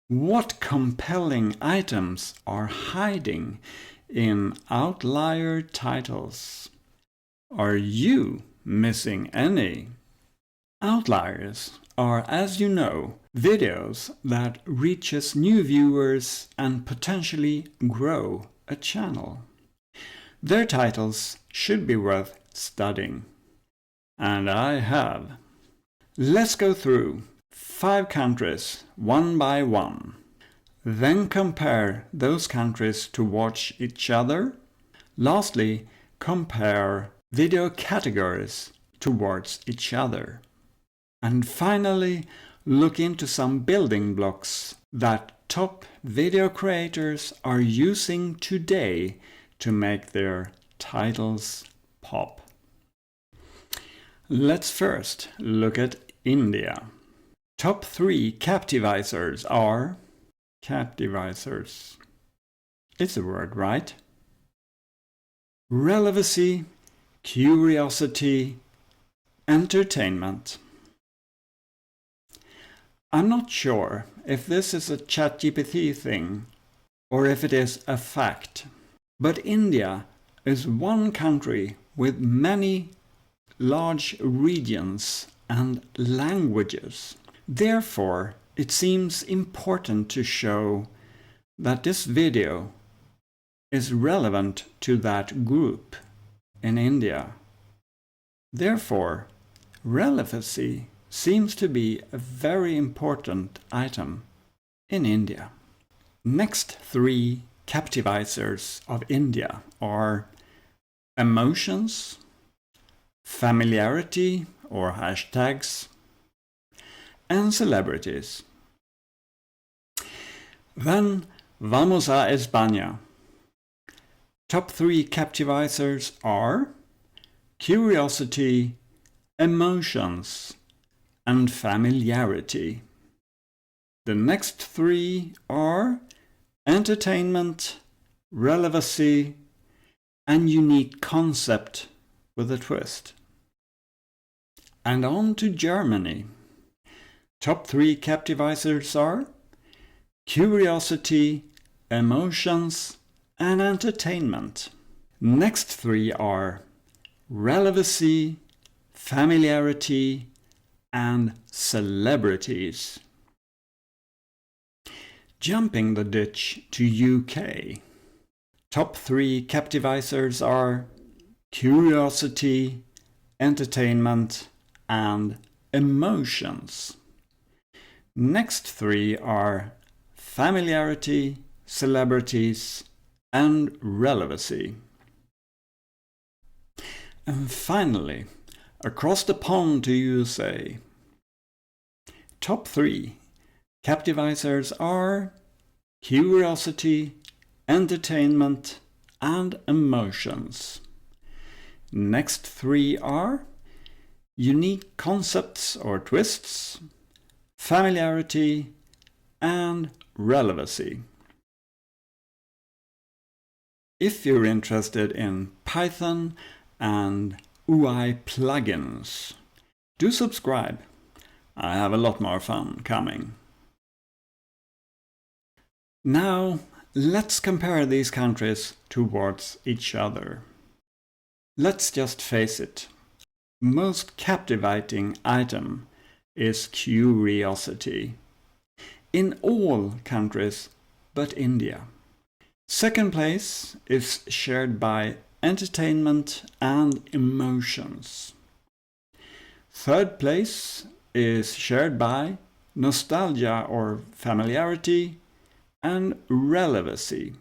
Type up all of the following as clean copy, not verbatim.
What compelling items are hiding in outlier titles? Are you missing any? Outliers are, as you know, videos that reaches new viewers and potentially grow a channel. Their titles should be worth studying. And I have. Let's go through 5 countries one by one. Then compare those countries towards each other. Lastly, compare video categories towards each other. And finally, look into some building blocks that top video creators are using today to make their titles pop. Let's first look at India. Top 3 captivizers are captivizers. It's a word, right? Relevancy, curiosity, entertainment. I'm not sure if this is a ChatGPT thing or if it is a fact, but India is one country with many large regions and languages. Therefore, it seems important to show that this video is relevant to that group in India. Therefore, relevancy seems to be a very important item in India. Next 3 captivizers of India are emotions, familiarity or hashtags, and celebrities. Then vamos a España. Top 3 captivizers are curiosity, emotions, and familiarity. The next 3 are entertainment, relevancy, and unique concept with a twist. And on to Germany. Top 3 captivizers are curiosity, emotions, and entertainment. Next 3 are relevancy, familiarity, and celebrities. Jumping the ditch to UK. Top 3 captivizers are curiosity, entertainment, and emotions. Next 3 are familiarity, celebrities, and relevancy. And finally, across the pond to USA. Top 3 captivizers are curiosity, entertainment, and emotions. Next 3 are unique concepts or twists, familiarity, and relevancy. If you're interested in Python and UI plugins, do subscribe. I have a lot more fun coming. Now, let's compare these countries towards each other. Let's just face it. Most captivating item is curiosity. In all countries but India. Second place is shared by entertainment and emotions. Third place is shared by nostalgia or familiarity and relevancy,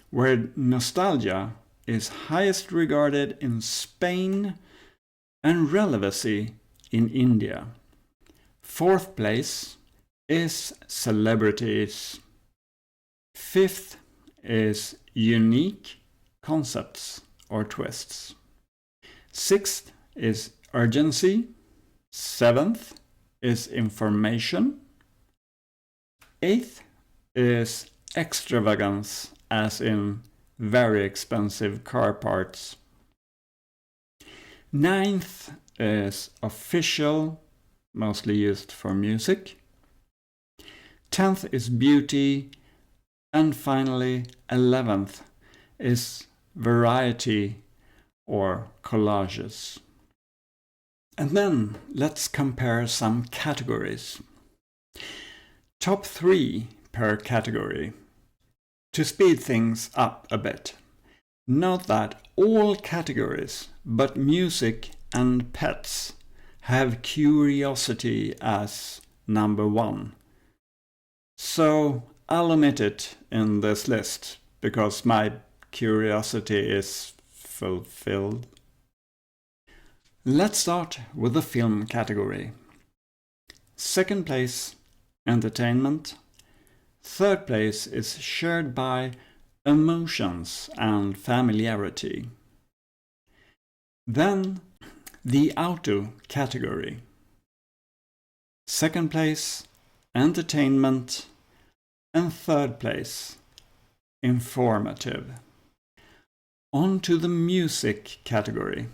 where nostalgia is highest regarded in Spain and relevancy in India. Fourth place is celebrities. Fifth is unique concepts or twists. Sixth is urgency. Seventh is information. Eighth is extravagance, as in very expensive car parts. Ninth is official, mostly used for music. 10th is beauty, and finally 11th is variety or collages. And then let's compare some categories. Top 3 per category. To speed things up a bit, note that all categories but music and pets have curiosity as number 1. So I'll omit it in this list because my curiosity is fulfilled. Let's start with the film category. 2nd place, entertainment. 3rd place is shared by emotions and familiarity. Then the auto category. 2nd place, entertainment, and 3rd place, informative. On to the music category.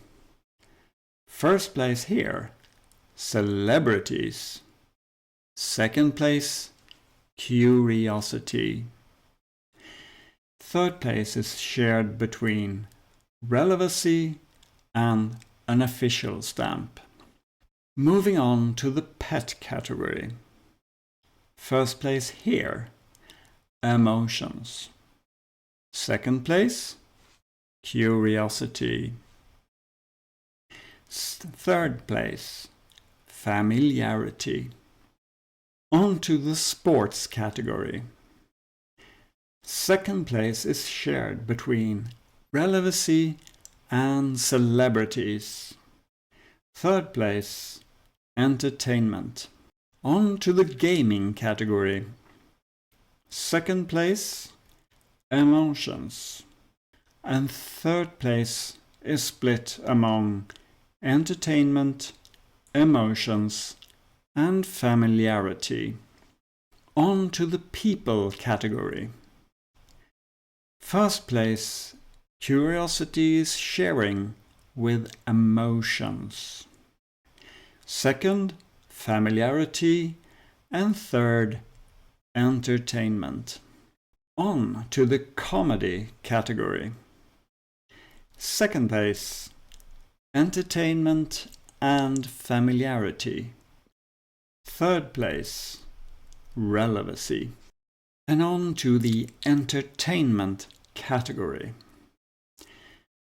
1st place here, celebrities. 2nd place, curiosity. 3rd place is shared between relevancy and an official stamp. Moving on to the pet category. 1st place here, emotions. 2nd place, curiosity. 3rd place, familiarity. On to the sports category. 2nd place is shared between relevancy and celebrities. 3rd place, entertainment. On to the gaming category. 2nd place, emotions. And 3rd place is split among entertainment, emotions, and familiarity. On to the people category. 1st place, curiosity is sharing with emotions. 2nd, familiarity, and 3rd, entertainment. On to the comedy category. 2nd place, entertainment and familiarity. 3rd place, relevancy. And on to the entertainment category.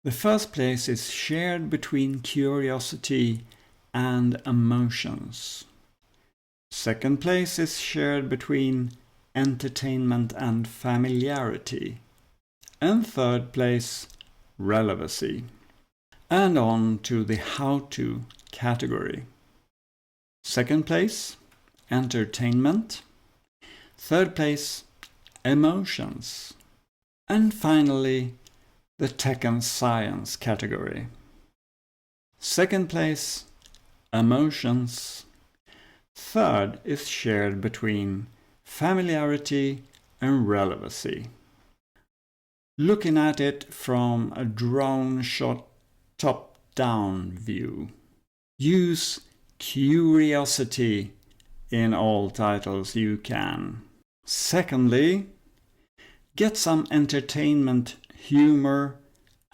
The 1st place is shared between curiosity and emotions. 2nd place is shared between entertainment and familiarity. And 3rd place, relevancy. And on to the how-to category. 2nd place, entertainment. 3rd place, emotions. And finally, the tech and science category. 2nd place, emotions. 3rd is shared between familiarity and relevancy. Looking at it from a drone shot top-down view, use curiosity in all titles you can. Secondly, get some entertainment, humor,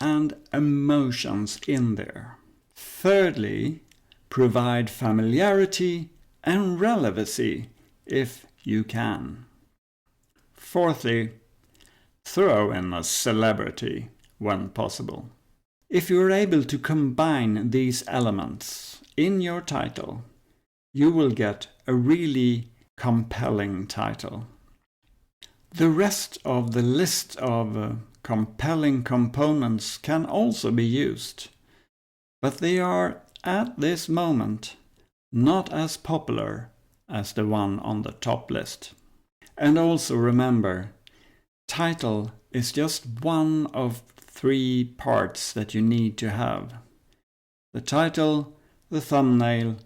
and emotions in there. Thirdly, provide familiarity and relevancy if you can. Fourthly, throw in a celebrity when possible. If you're able to combine these elements in your title, you will get a really compelling title. The rest of the list of compelling components can also be used, but they are at this moment not as popular as the one on the top list. And also remember, title is just one of 3 parts that you need to have. The title, the thumbnail,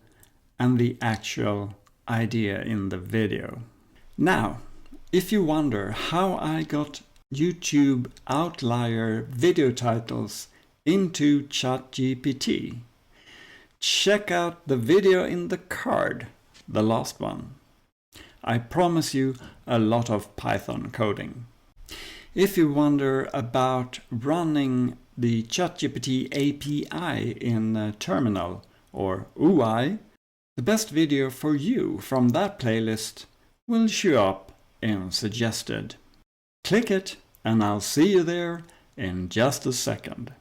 and the actual idea in the video. Now, if you wonder how I got YouTube Outlier video titles into ChatGPT, check out the video in the card, the last one. I promise you a lot of Python coding. If you wonder about running the ChatGPT API in Terminal or UI, the best video for you from that playlist will show up in Suggested. Click it and I'll see you there in just a second.